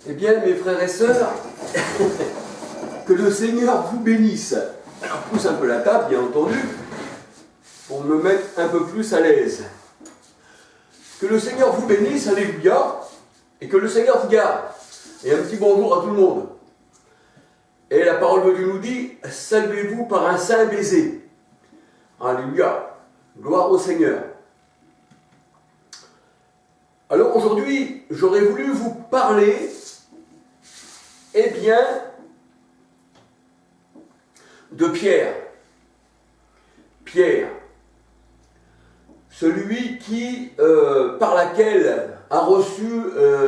Eh bien, mes frères et sœurs, que le Seigneur vous bénisse. Alors, je pousse un peu la table, bien entendu, pour me mettre un peu plus à l'aise. Que le Seigneur vous bénisse, alléluia, et que le Seigneur vous garde. Et un petit bonjour à tout le monde. Et la parole de Dieu nous dit, saluez-vous par un saint baiser. Alléluia, gloire au Seigneur. Alors aujourd'hui, j'aurais voulu vous parler, eh bien, de Pierre. Pierre, celui qui, par laquelle a reçu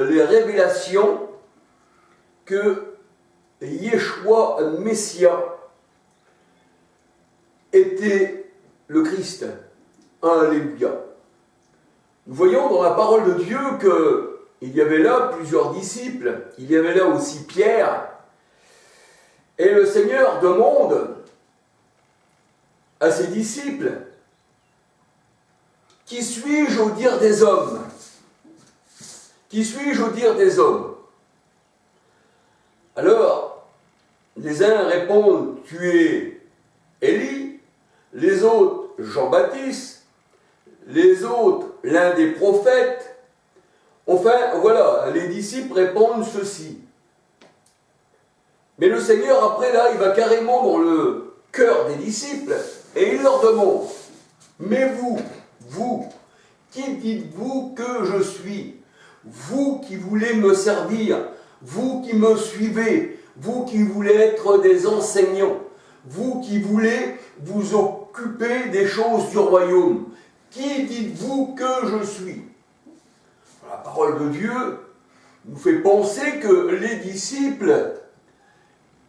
les révélations que Yeshua Messia était le Christ. Alléluia. Nous voyons dans la parole de Dieu qu'il y avait là plusieurs disciples, il y avait là aussi Pierre, et le Seigneur demande à ses disciples, qui suis-je au dire des hommes? Qui suis-je au dire des hommes? Alors, les uns répondent, tu es Élie, les autres, Jean-Baptiste, les autres, l'un des prophètes. Enfin, voilà, les disciples répondent ceci. Mais le Seigneur, après là, il va carrément dans le cœur des disciples et il leur demande, mais vous, qui dites-vous que je suis? Vous qui voulez me servir, vous qui me suivez, vous qui voulez être des enseignants, vous qui voulez vous occuper des choses du royaume, qui dites-vous que je suis? La parole de Dieu nous fait penser que les disciples,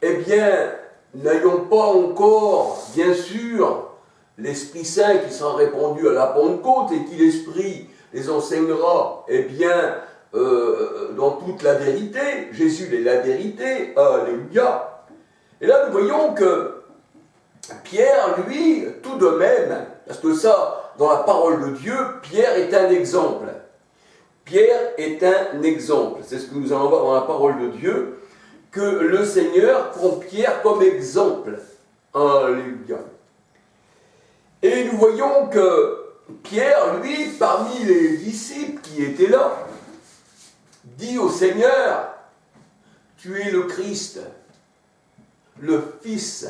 eh bien, n'ayant pas encore, bien sûr, l'Esprit Saint qui sera répandu à la Pentecôte et qui l'Esprit les enseignera, eh bien, dans toute la vérité. Jésus est la vérité, alléluia. Et là, nous voyons que Pierre, lui, tout de même, parce que ça, dans la parole de Dieu, Pierre est un exemple. Pierre est un exemple. C'est ce que nous allons voir dans la parole de Dieu, que le Seigneur prend Pierre comme exemple. Alléluia. Et nous voyons que Pierre, lui, parmi les disciples qui étaient là, dit au Seigneur, tu es le Christ, le Fils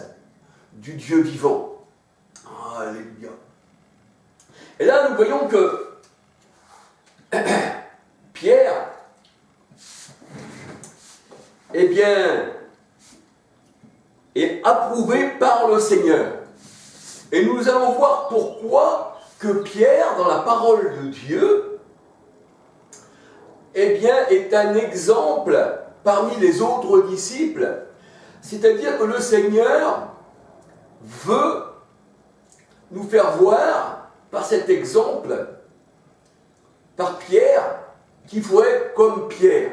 du Dieu vivant. Alléluia. Et là, nous voyons que Pierre, eh bien, est approuvé par le Seigneur. Et nous allons voir pourquoi que Pierre, dans la parole de Dieu, eh bien, est un exemple parmi les autres disciples. C'est-à-dire que le Seigneur veut nous faire voir, par cet exemple, par Pierre, qu'il faut être comme Pierre.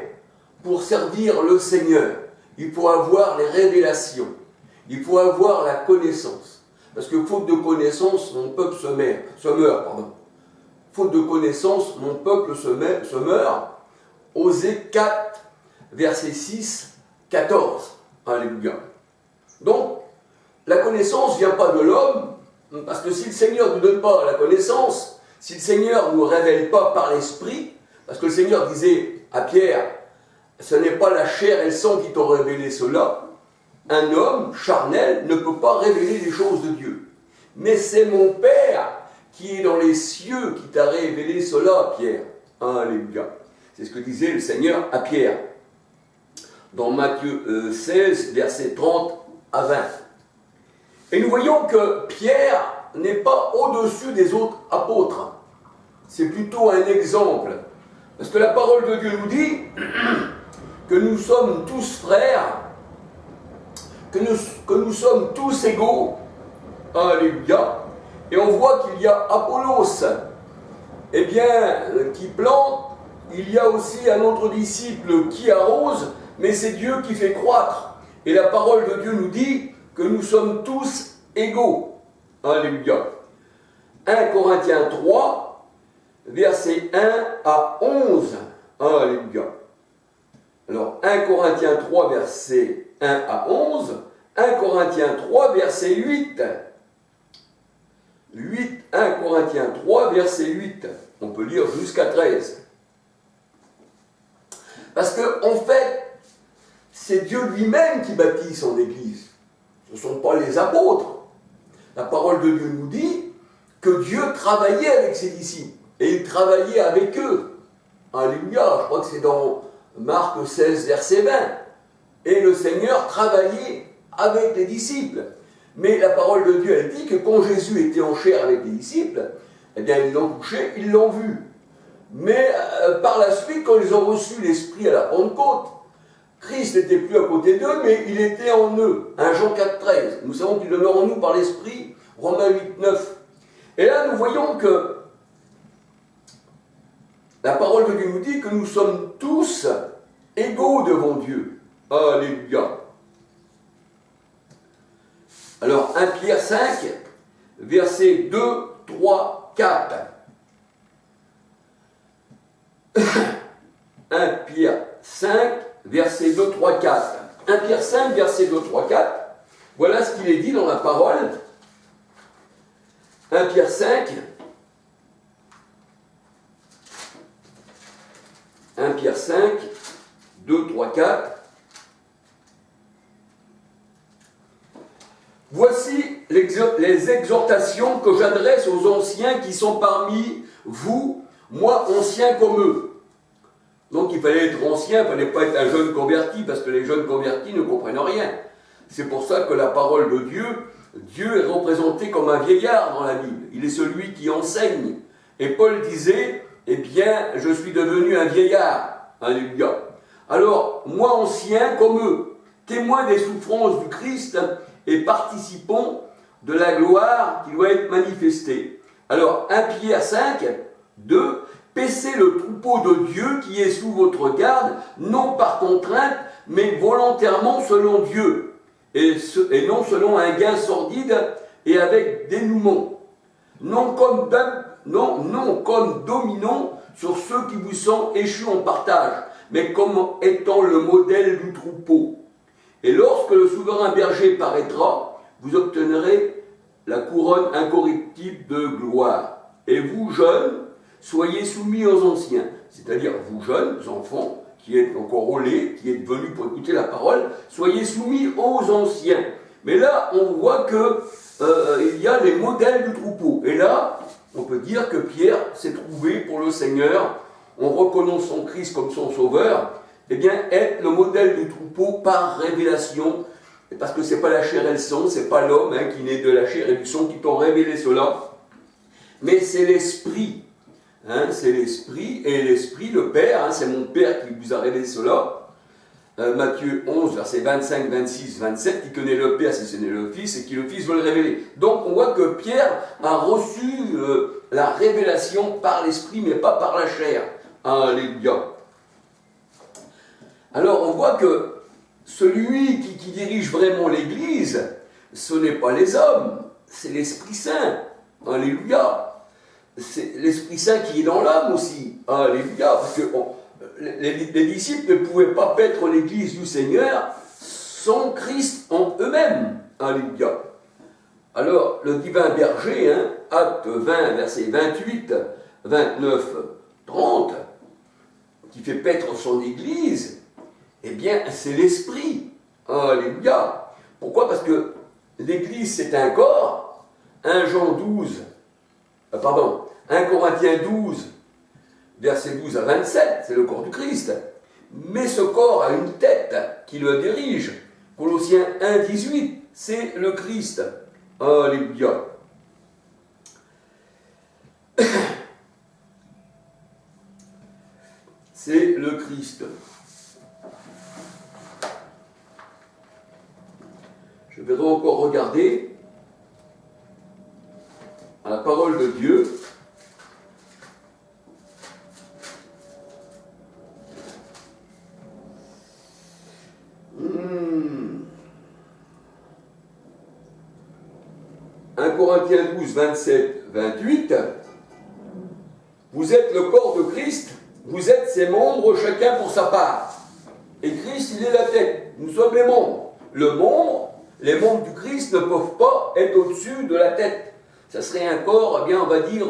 Pour servir le Seigneur, il faut avoir les révélations, il faut avoir la connaissance. Parce que faute de connaissance, mon peuple se meurt. Faute de connaissance, mon peuple se meurt. Osée 4, verset 6, 14. Alléluia. Donc, la connaissance ne vient pas de l'homme, parce que si le Seigneur ne nous donne pas la connaissance, si le Seigneur ne nous révèle pas par l'Esprit, parce que le Seigneur disait à Pierre, ce n'est pas la chair et le sang qui t'ont révélé cela. Un homme charnel ne peut pas révéler les choses de Dieu. Mais c'est mon Père qui est dans les cieux qui t'a révélé cela, Pierre. Alléluia. C'est ce que disait le Seigneur à Pierre. Dans Matthieu 16, versets 30 à 20. Et nous voyons que Pierre n'est pas au-dessus des autres apôtres. C'est plutôt un exemple. Parce que la parole de Dieu nous dit que nous sommes tous frères, que nous sommes tous égaux. Alléluia. Et on voit qu'il y a Apollos, eh bien, qui plante, il y a aussi un autre disciple qui arrose, mais c'est Dieu qui fait croître. Et la parole de Dieu nous dit que nous sommes tous égaux. Alléluia. 1 Corinthiens 3, versets 1 à 11. Alléluia. Alors, 1 Corinthiens 3, versets 1 à 11, 1 Corinthiens 3, verset 8. 1 Corinthiens 3, verset 8. On peut lire jusqu'à 13. Parce que, en fait, c'est Dieu lui-même qui bâtit son Église. Ce ne sont pas les apôtres. La parole de Dieu nous dit que Dieu travaillait avec ses disciples. Et il travaillait avec eux. Alléluia, je crois que c'est dans Marc 16, verset 20. Et le Seigneur travaillait avec les disciples. Mais la parole de Dieu, elle dit que quand Jésus était en chair avec les disciples, eh bien, ils l'ont touché, ils l'ont vu. Mais par la suite, quand ils ont reçu l'Esprit à la Pentecôte, Christ n'était plus à côté d'eux, mais il était en eux. 1 Jean 4, 13. Nous savons qu'il demeure en nous par l'Esprit. Romains 8, 9. Et là, nous voyons que la parole de Dieu nous dit que nous sommes tous égaux devant Dieu. Alléluia. Alors, 1 Pierre 5, versets 2, 3, 4. 1 Pierre 5, versets 2, 3, 4. 1 Pierre 5, versets 2, 3, 4. Voilà ce qu'il est dit dans la parole. 1 Pierre 5. 1 Pierre 5, 2, 3, 4. Voici les exhortations que j'adresse aux anciens qui sont parmi vous, moi ancien comme eux. Donc il fallait être ancien, il ne fallait pas être un jeune converti, parce que les jeunes convertis ne comprennent rien. C'est pour ça que la parole de Dieu, Dieu est représenté comme un vieillard dans la Bible. Il est celui qui enseigne. Et Paul disait, eh bien, je suis devenu un vieillard. Alléluia. Alors, moi ancien comme eux, témoin des souffrances du Christ et participants de la gloire qui doit être manifestée. Alors, 1 Pierre 5, 2, paissez le troupeau de Dieu qui est sous votre garde, non par contrainte, mais volontairement selon Dieu, et non selon un gain sordide et avec dénouement. Non comme dominant sur ceux qui vous sont échus en partage, mais comme étant le modèle du troupeau. Et lorsque le souverain berger paraîtra, vous obtiendrez la couronne incorruptible de gloire. Et vous, jeunes, soyez soumis aux anciens. C'est-à-dire, vous, jeunes enfants, qui êtes encore au lait, qui êtes venus pour écouter la parole, soyez soumis aux anciens. Mais là, on voit que il y a les modèles du troupeau. Et là, on peut dire que Pierre s'est trouvé pour le Seigneur, en reconnaissant Christ comme son sauveur, eh bien, être le modèle du troupeau par révélation. Parce que ce n'est pas la chair et le sang, ce n'est pas l'homme qui naît de la chair et du sang qui t'ont révélé cela, mais c'est l'Esprit. C'est l'Esprit, et l'Esprit, le Père, c'est mon Père qui vous a révélé cela. Matthieu 11, versets 25, 26, 27, qui connaît le Père si ce n'est le Fils, et qui le Fils veut le révéler. Donc on voit que Pierre a reçu la révélation par l'Esprit, mais pas par la chair. Alléluia. Alors on voit que celui qui dirige vraiment l'Église, ce n'est pas les hommes, c'est l'Esprit Saint. Alléluia. C'est l'Esprit Saint qui est dans l'homme aussi. Alléluia. Parce que les disciples ne pouvaient pas paître l'Église du Seigneur sans Christ en eux-mêmes. Alléluia. Alors, le divin berger, Acte 20, versets 28, 29, 30, qui fait paître son Église, eh bien, c'est l'Esprit. Alléluia. Pourquoi? Parce que l'Église, c'est un corps. 1 Corinthiens 12, versets 12 à 27, c'est le corps du Christ. Mais ce corps a une tête qui le dirige. Colossiens 1, 18, c'est le Christ. Alléluia. C'est le Christ. Je vais donc encore regarder à la parole de Dieu. Corinthiens 12, 27, 28, vous êtes le corps de Christ, vous êtes ses membres, chacun pour sa part. Christ, il est la tête. Nous sommes les membres. Les membres du Christ ne peuvent pas être au-dessus de la tête. Ça serait un corps, eh bien, on va dire,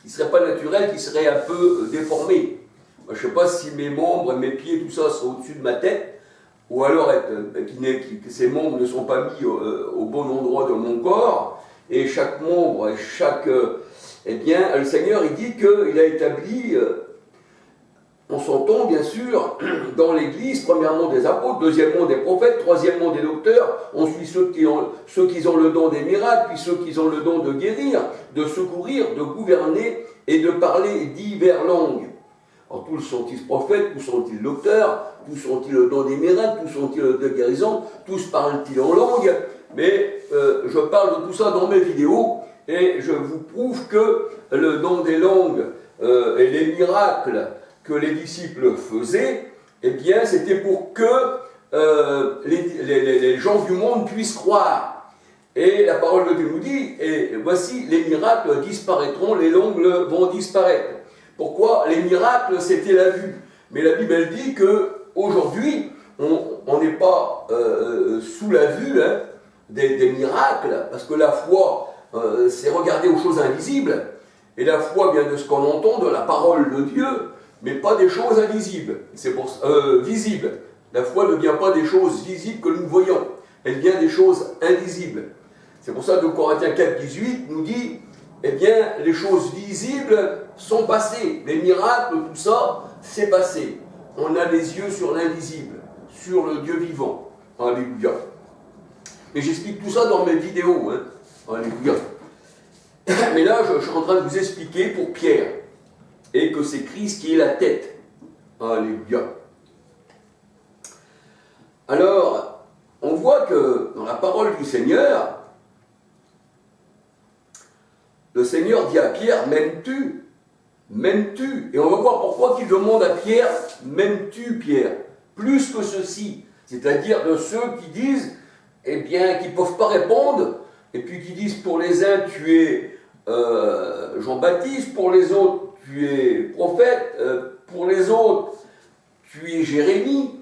qui ne serait pas naturel, qui serait un peu déformé. Moi, je ne sais pas si mes membres, mes pieds, tout ça, sont au-dessus de ma tête, ou alors que ces membres ne sont pas mis au bon endroit de mon corps, et chaque membre, eh bien, le Seigneur, il dit qu'il a établi, on s'entend bien sûr, dans l'Église, premièrement des apôtres, deuxièmement des prophètes, troisièmement des docteurs, ensuite ceux qui ont le don des miracles, puis ceux qui ont le don de guérir, de secourir, de gouverner et de parler diverses langues. Alors tous sont-ils prophètes, tous sont-ils docteurs, tous sont-ils le don des miracles, tous sont-ils le don de guérison, tous parlent-ils en langue, mais je parle de tout ça dans mes vidéos, et je vous prouve que le don des langues et les miracles que les disciples faisaient, eh bien, c'était pour que les gens du monde puissent croire. Et la parole de Dieu nous dit, et voici, les miracles disparaîtront, les langues vont disparaître. Pourquoi? Les miracles, c'était la vue. Mais la Bible, elle dit qu'aujourd'hui, on n'est pas sous la vue des miracles, parce que la foi, c'est regarder aux choses invisibles, et la foi vient de ce qu'on entend, de la parole de Dieu, mais pas des choses invisibles, visibles. La foi ne vient pas des choses visibles que nous voyons, elle vient des choses invisibles. C'est pour ça que Corinthiens 4, 18 nous dit, eh bien, les choses visibles sont passées, les miracles, tout ça, c'est passé. On a les yeux sur l'invisible, sur le Dieu vivant. Alléluia. Et j'explique tout ça dans mes vidéos. Alléluia. Mais là, je suis en train de vous expliquer pour Pierre, et que c'est Christ qui est la tête. Alléluia. Alors, on voit que dans la parole du Seigneur, le Seigneur dit à Pierre, m'aimes-tu? M'aimes-tu? Et on va voir pourquoi il demande à Pierre, m'aimes-tu, Pierre? Plus que ceci, c'est-à-dire de ceux qui disent, eh bien, qui ne peuvent pas répondre, et puis qui disent pour les uns, tu es Jean-Baptiste, pour les autres, tu es prophète, pour les autres, tu es Jérémie.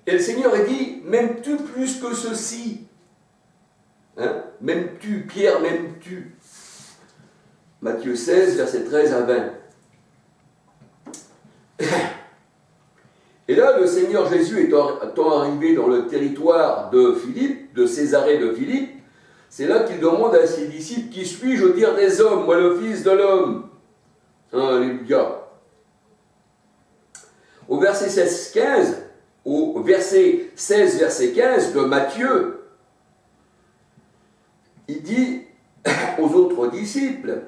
Et le Seigneur a dit, m'aimes-tu plus que ceci? M'aimes-tu, Pierre, m'aimes-tu? Matthieu 16, versets 13 à 20. Et là, le Seigneur Jésus étant arrivé dans le territoire de Philippe, de Césarée de Philippe, c'est là qu'il demande à ses disciples, qui suis-je au dire des hommes, moi le Fils de l'homme? Alléluia. Au verset 16, verset 15 de Matthieu, il dit aux autres disciples,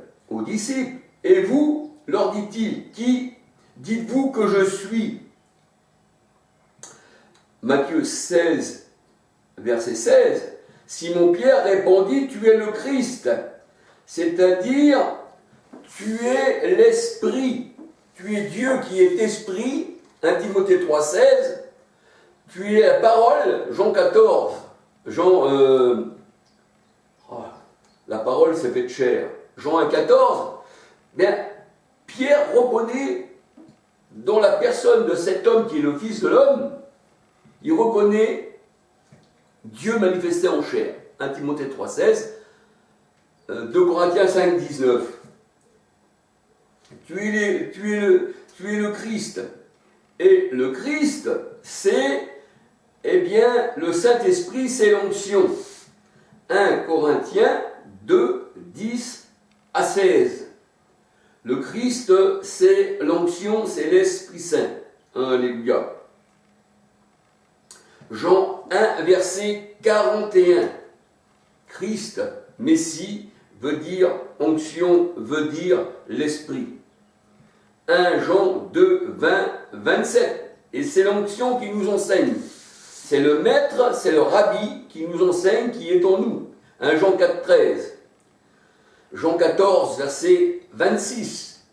et vous, leur dit-il, qui dites-vous que je suis? Matthieu 16, verset 16, Simon-Pierre répondit, tu es le Christ, c'est-à-dire, tu es l'Esprit, tu es Dieu qui est Esprit, 1 Timothée 3, 16, tu es la parole, Jean 14, la parole s'est faite chair, Jean 1, 14, bien, Pierre reconnaît dans la personne de cet homme qui est le Fils de l'homme, il reconnaît Dieu manifesté en chair. 1 Timothée 3, 16, 2 Corinthiens 5, 19. Tu es le Christ. Et le Christ, c'est, eh bien, le Saint-Esprit, c'est l'onction. 1 Corinthiens 2, 10 à 16. Le Christ, c'est l'onction, c'est l'Esprit Saint. Alléluia. Jean 1, verset 41. Christ, Messie, veut dire onction, veut dire l'Esprit. 1 Jean 2, 20, 27. Et c'est l'onction qui nous enseigne. C'est le maître, c'est le rabbi qui nous enseigne, qui est en nous. 1 Jean 4, 13. Jean 14, verset 26.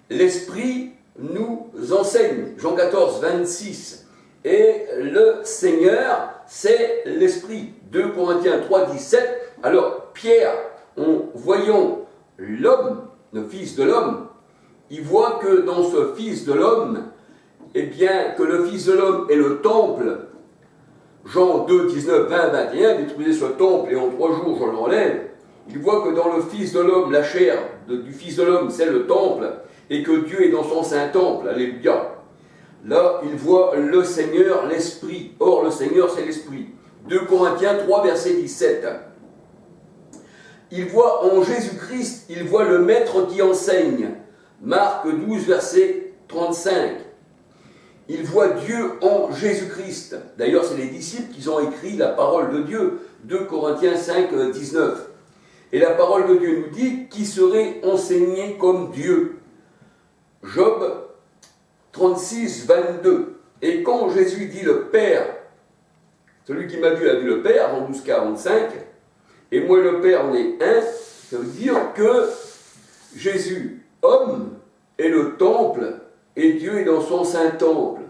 L'Esprit nous enseigne. Jean 14, 26. Et le Seigneur, c'est l'Esprit. 2 Corinthiens 3, 17. Alors, Pierre, en voyant l'homme, le Fils de l'homme, il voit que dans ce Fils de l'homme, eh bien, que le Fils de l'homme est le temple, Jean 2, 19, 20, 21, détruisez ce temple et en 3 jours je l'enlève, il voit que dans le Fils de l'homme, la chair du Fils de l'homme, c'est le temple, et que Dieu est dans son saint temple, alléluia. Là, il voit le Seigneur, l'Esprit. Or, le Seigneur, c'est l'Esprit. 2 Corinthiens 3, verset 17. Il voit en Jésus-Christ, il voit le Maître qui enseigne. Marc 12, verset 35. Il voit Dieu en Jésus-Christ. D'ailleurs, c'est les disciples qui ont écrit la parole de Dieu. 2 Corinthiens 5, 19. Et la parole de Dieu nous dit qui serait enseigné comme Dieu. Job 36, 22. Et quand Jésus dit le Père, celui qui m'a vu a vu le Père, Jean 12, 45, et moi et le Père on est un, ça veut dire que Jésus, homme, est le temple, et Dieu est dans son saint temple.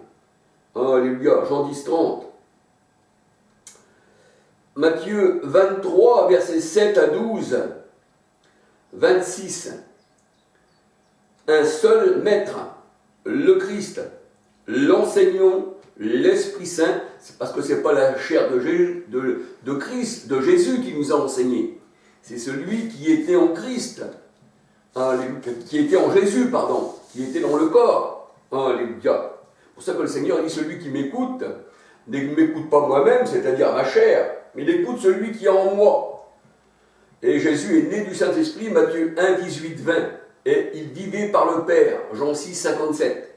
Alléluia, Jean 10, 30. Matthieu 23, versets 7 à 12, 26. Un seul maître, le Christ, l'enseignant, l'Esprit Saint, c'est parce que ce n'est pas la chair de Christ, de Jésus qui nous a enseigné. C'est celui qui était en Christ, qui était en Jésus, pardon, qui était dans le corps. Alléluia. C'est pour ça que le Seigneur dit, celui qui m'écoute, ne m'écoute pas moi-même, c'est-à-dire ma chair, mais il écoute celui qui est en moi. Et Jésus est né du Saint-Esprit, Matthieu 1, 18, 20. Et il vivait par le Père, Jean 6, 57.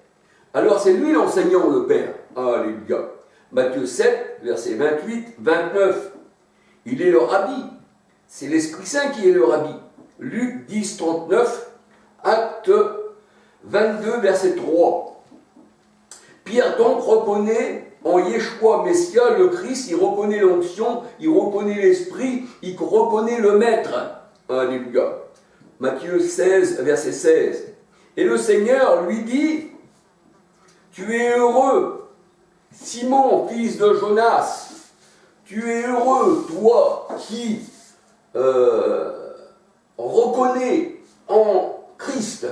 Alors c'est lui l'enseignant, le Père. Alléluia. Matthieu 7, verset 28, 29. Il est le rabbi. C'est l'Esprit Saint qui est le rabbi. Luc 10, 39. Acte 22, verset 3. Pierre donc reconnaît en Yeshua Messia, le Christ, il reconnaît l'onction, il reconnaît l'Esprit, il reconnaît le Maître. Alléluia. Matthieu 16, verset 16. Et le Seigneur lui dit, tu es heureux, Simon, fils de Jonas, tu es heureux, toi qui reconnais en Christ,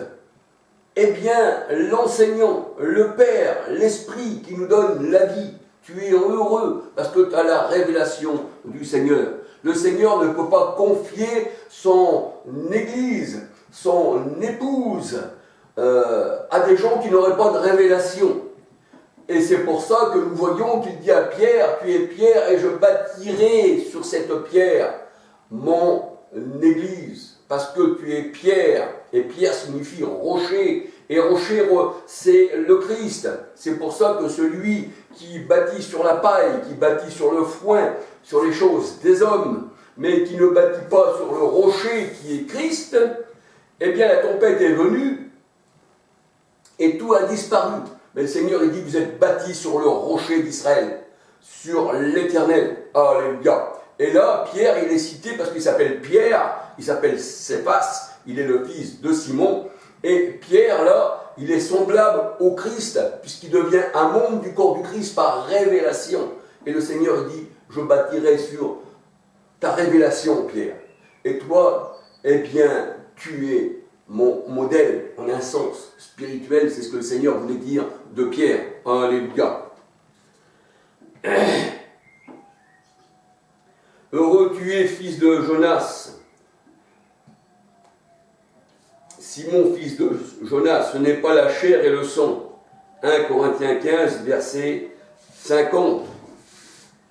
eh bien, l'enseignant, le Père, l'Esprit qui nous donne la vie, tu es heureux parce que tu as la révélation du Seigneur. Le Seigneur ne peut pas confier son Église, son épouse, à des gens qui n'auraient pas de révélation. Et c'est pour ça que nous voyons qu'il dit à Pierre, tu es Pierre et je bâtirai sur cette pierre mon Église. Parce que tu es Pierre, et Pierre signifie rocher, et rocher c'est le Christ. C'est pour ça que celui qui bâtit sur la paille, qui bâtit sur le foin, sur les choses des hommes, mais qui ne bâtit pas sur le rocher qui est Christ, eh bien la tempête est venue, et tout a disparu. Mais le Seigneur, il dit, vous êtes bâtis sur le rocher d'Israël, sur l'Éternel. Alléluia. Et là, Pierre, il est cité parce qu'il s'appelle Pierre, il s'appelle Céphas, il est le fils de Simon. Et Pierre, là, il est semblable au Christ, puisqu'il devient un membre du corps du Christ par révélation. Et le Seigneur dit, je bâtirai sur ta révélation, Pierre. Et toi, eh bien, tu es mon modèle, en un sens spirituel, c'est ce que le Seigneur voulait dire de Pierre. Alléluia. Heureux tu es, fils de Jonas. Simon, fils de Jonas, ce n'est pas la chair et le sang. 1 Corinthiens 15, verset 50.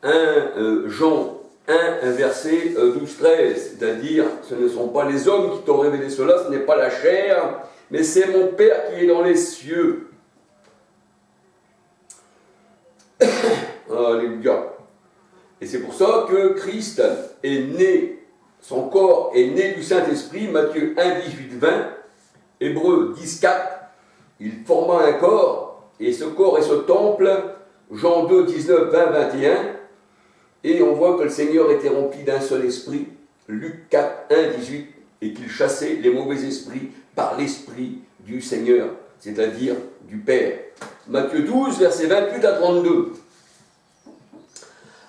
1 Jean 1, verset 12-13. C'est-à-dire, ce ne sont pas les hommes qui t'ont révélé cela, ce n'est pas la chair, mais c'est mon Père qui est dans les cieux. Alléluia. Et c'est pour ça que Christ est né, son corps est né du Saint-Esprit, Matthieu 1, 18, 20, Hébreux 10, 4, il forma un corps, et ce corps est ce temple, Jean 2, 19, 20, 21, et on voit que le Seigneur était rempli d'un seul esprit, Luc 4, 1, 18, et qu'il chassait les mauvais esprits par l'esprit du Seigneur, c'est-à-dire du Père. Matthieu 12, versets 28 à 32.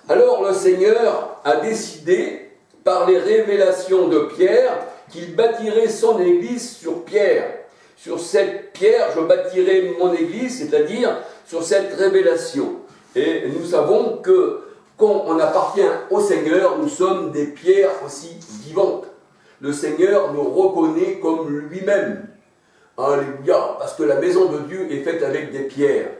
Alors le Seigneur a décidé, par les révélations de Pierre, qu'il bâtirait son église sur pierre. sur cette pierre, je bâtirai mon église, c'est-à-dire sur cette révélation. Et nous savons que quand on appartient au Seigneur, nous sommes des pierres aussi vivantes. Le Seigneur nous reconnaît comme lui-même. Alléluia, parce que la maison de Dieu est faite avec des pierres.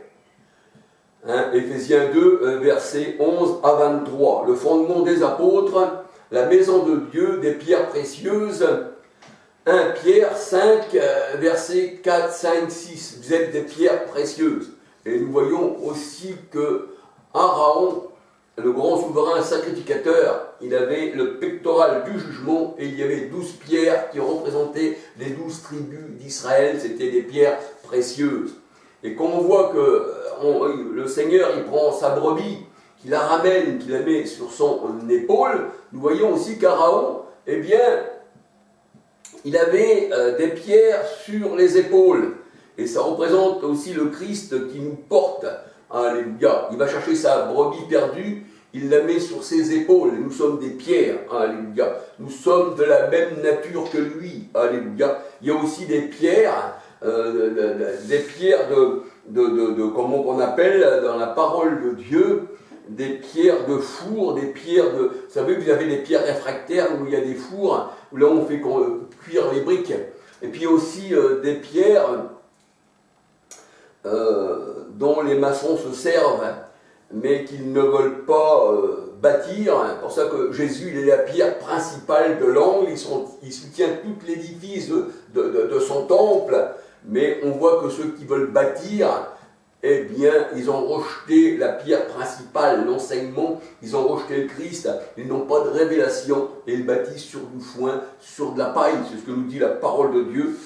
Éphésiens 2, versets 11 à 23. Le fondement des apôtres, la maison de Dieu, des pierres précieuses. 1 Pierre 5, versets 4, 5, 6. Vous êtes des pierres précieuses. Et nous voyons aussi que Aaron, le grand souverain sacrificateur, il avait le pectoral du jugement et il y avait 12 pierres qui représentaient les 12 tribus d'Israël. C'était des pierres précieuses. Et quand on voit que le Seigneur, il prend sa brebis, qu'il la ramène, qu'il la met sur son épaule, nous voyons aussi qu'Aaron, eh bien, il avait des pierres sur les épaules. Et ça représente aussi le Christ qui nous porte. Alléluia. Il va chercher sa brebis perdue, il la met sur ses épaules. Et nous sommes des pierres. Alléluia. Nous sommes de la même nature que lui. Alléluia. Il y a aussi des pierres, comment on appelle dans la parole de Dieu, des pierres de four, des pierres de... Vous savez, vous avez des pierres réfractaires où il y a des fours, où là on fait cuire les briques. Et puis aussi des pierres dont les maçons se servent, mais qu'ils ne veulent pas bâtir. C'est pour ça que Jésus, il est la pierre principale de l'angle, il soutient tout l'édifice de son temple, mais on voit que ceux qui veulent bâtir, eh bien, ils ont rejeté la pierre principale, l'enseignement, ils ont rejeté le Christ, ils n'ont pas de révélation, et ils bâtissent sur du foin, sur de la paille, c'est ce que nous dit la parole de Dieu.